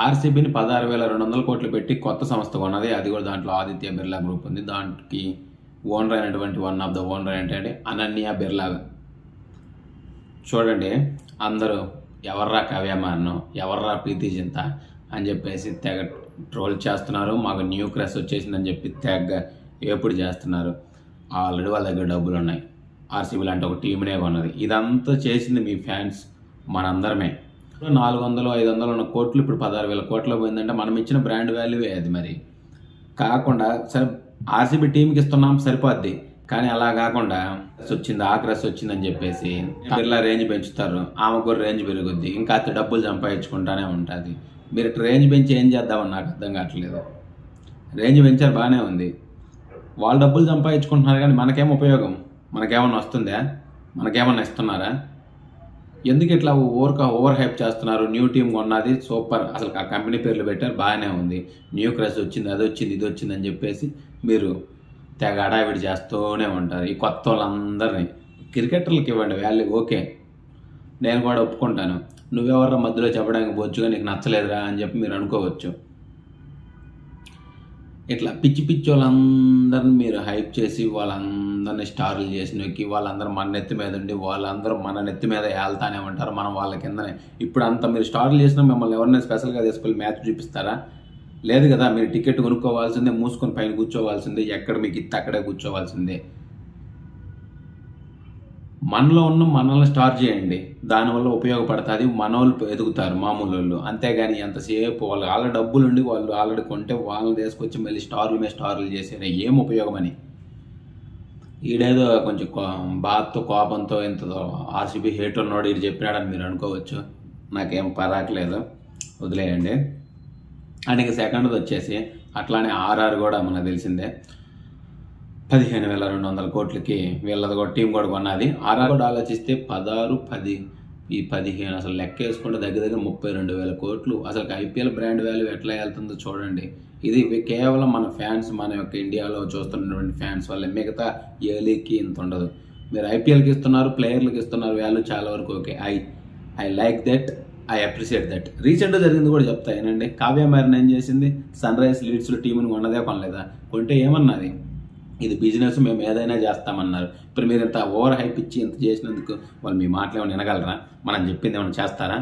ఆర్సీబీని 16,200 కోట్లు పెట్టి కొత్త సంస్థ కొన్నది. అది కూడా దాంట్లో ఆదిత్య బిర్లా గ్రూప్ ఉంది. దానికి ఓనర్ అయినటువంటి వన్ ఆఫ్ ద ఓనర్ ఏంటంటే అనన్య బిర్లా. చూడండి, అందరూ ఎవర్రా కావ్యమానం, ఎవర్రా ప్రీతి జింత అని చెప్పేసి తెగ ట్రోల్ చేస్తున్నారు. మాకు న్యూ క్రష్ వచ్చేసిందని చెప్పి తెగ ఎప్పుడు చేస్తున్నారు. ఆల్రెడీ వాళ్ళ దగ్గర డబ్బులు ఉన్నాయి. ఆర్సీబీ లాంటి ఒక టీంనే కొన్నది. ఇదంతా చేసింది మీ ఫ్యాన్స్, మనందరమే. 400-500 ఉన్న కోట్లు ఇప్పుడు 16,000 కోట్లు పోయిందంటే మనం ఇచ్చిన బ్రాండ్ వాల్యూవే అది. మరి కాకుండా సరే ఆర్సీబీ టీంకి ఇస్తున్నాం సరిపోద్ది, కానీ అలా కాకుండా వచ్చింది ఆ క్రష్ వచ్చిందని చెప్పేసి బిర్లా రేంజ్ పెంచుతారు. ఆమె కూడా రేంజ్ పెరుగుద్ది, ఇంకా అతి డబ్బులు సంపాదించుకుంటానే ఉంటుంది. మీరు రేంజ్ పెంచి ఏం చేద్దామని నాకు అర్థం కావట్లేదు. రేంజ్ పెంచారు బాగానే ఉంది, వాళ్ళు డబ్బులు సంపాదించుకుంటున్నారు, కానీ మనకేం ఉపయోగం? మనకేమన్నా వస్తుందా? మనకేమన్నా ఇస్తున్నారా? ఎందుకు ఇట్లా ఓవర్ హైప్ చేస్తున్నారు? న్యూ టీం కొన్నది సూపర్, అసలు ఆ కంపెనీ పేర్లు పెట్టారు బాగానే ఉంది. న్యూ క్రష్ వచ్చింది, అది వచ్చింది, ఇది వచ్చింది అని చెప్పేసి మీరు తెగ అడావిడి చేస్తూనే ఉంటారు. ఈ కొత్త వాళ్ళందరినీ క్రికెటర్లకు ఇవ్వండి వాల్యూ, ఓకే, నేను కూడా ఒప్పుకుంటాను. నువ్వెవర్రా మధ్యలో చెప్పడానికి బొచ్చుగా నీకు నచ్చలేదురా అని చెప్పి మీరు అనుకోవచ్చు. ఇట్లా పిచ్చి పిచ్చి వాళ్ళందరినీ మీరు హైప్ చేసి వాళ్ళందరినీ స్టార్లు చేసి నొక్కి వాళ్ళందరూ మన నెత్తి మీద ఉండి వాళ్ళందరూ మన నెత్తి మీద వెళ్తానే ఉంటారు, మనం వాళ్ళ కిందనే. ఇప్పుడు అంత మీరు స్టార్లు చేసినా మిమ్మల్ని ఎవరినైనా స్పెషల్గా తీసుకెళ్ళి మ్యాచ్ చూపిస్తారా? లేదు కదా. మీరు టికెట్ కొనుక్కోవాల్సిందే, మూసుకొని పైన కూర్చోవాల్సిందే, ఎక్కడ మీకు ఇస్తే అక్కడే కూర్చోవాల్సిందే. మనలో ఉన్న మనల్ని స్టార్ చేయండి, దానివల్ల ఉపయోగపడుతుంది. మనోళ్ళు ఎదుగుతారు, మామూలు వాళ్ళు. అంతేగాని ఎంతసేపు వాళ్ళు ఆల్రెడీ డబ్బులు ఉండి వాళ్ళు ఆల్రెడీ కొంటే వాళ్ళని తీసుకొచ్చి మళ్ళీ స్టార్ల మీద స్టార్లు చేసేది ఏం ఉపయోగమని. ఈడేదో కొంచెం బాధతో కోపంతో ఇంతతో ఆర్సీబీ హేట్ ఉన్నాడు ఇది చెప్పినాడని మీరు అనుకోవచ్చు. నాకేం పరాకలేదు, వదిలేయండి. అండ్ ఇంకా సెకండ్ది వచ్చేసి అట్లానే ఆర్ఆర్ కూడా మనకు తెలిసిందే. 15,200 కోట్లకి వీళ్ళది కూడా టీం కూడా కొన్నది. ఆర్ఆర్ కూడా ఆలోచిస్తే 16, 10 ఈ 15 అసలు లెక్క వేసుకుంటే దగ్గర దగ్గర 32,000 కోట్లు. అసలు ఐపీఎల్ బ్రాండ్ వాల్యూ ఎట్లా వెళ్తుందో చూడండి. ఇది కేవలం మన ఫ్యాన్స్, మన యొక్క ఇండియాలో చూస్తున్నటువంటి ఫ్యాన్స్ వల్ల, మిగతా ఏ లీగ్కి ఇంత ఉండదు. మీరు ఐపీఎల్కి ఇస్తున్నారు, ప్లేయర్లకు ఇస్తున్నారు వాల్యూ చాలా వరకు okay. I like that, I appreciate that. రీసెంట్గా జరిగింది కూడా చెప్తా ఏనండి. కావ్య మారిన్ ఏం చేసింది? సన్ రైజ్ లీడ్స్లో టీంని కొన్నదే కొనలేదా? కొంటే ఏమన్నది? ఇది బిజినెస్, మేము ఏదైనా చేస్తామన్నారు. ఇప్పుడు మీరు ఇంత ఓవర్ హైప్ ఇచ్చి ఇంత చేసినందుకు వాళ్ళు మీ మాటలు ఏమైనా వినగలరా? మనం చెప్పింది ఏమైనా చేస్తారా?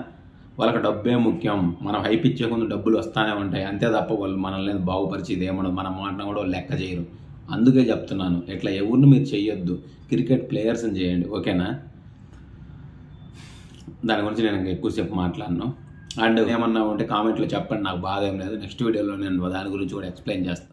వాళ్ళకి డబ్బే ముఖ్యం. మనం హైప్ ఇచ్చే కొంచెం డబ్బులు వస్తూనే ఉంటాయి, అంతే తప్ప వాళ్ళు మనల్ని బాగుపరిచేది ఏమన్నా మన మాటను కూడా లెక్క చేయరు. అందుకే చెప్తున్నాను, ఇట్లా ఎవరిని మీరు చెయ్యొద్దు. క్రికెట్ ప్లేయర్స్ని చేయండి, ఓకేనా? దాని గురించి నేను ఎక్కువసేపు మాట్లాడను. అండ్ ఏమన్నా ఉంటే కామెంట్లో చెప్పండి, నాకు బాధ ఏం లేదు. నెక్స్ట్ వీడియోలో నేను దాని గురించి కూడా ఎక్స్ప్లెయిన్ చేస్తాను.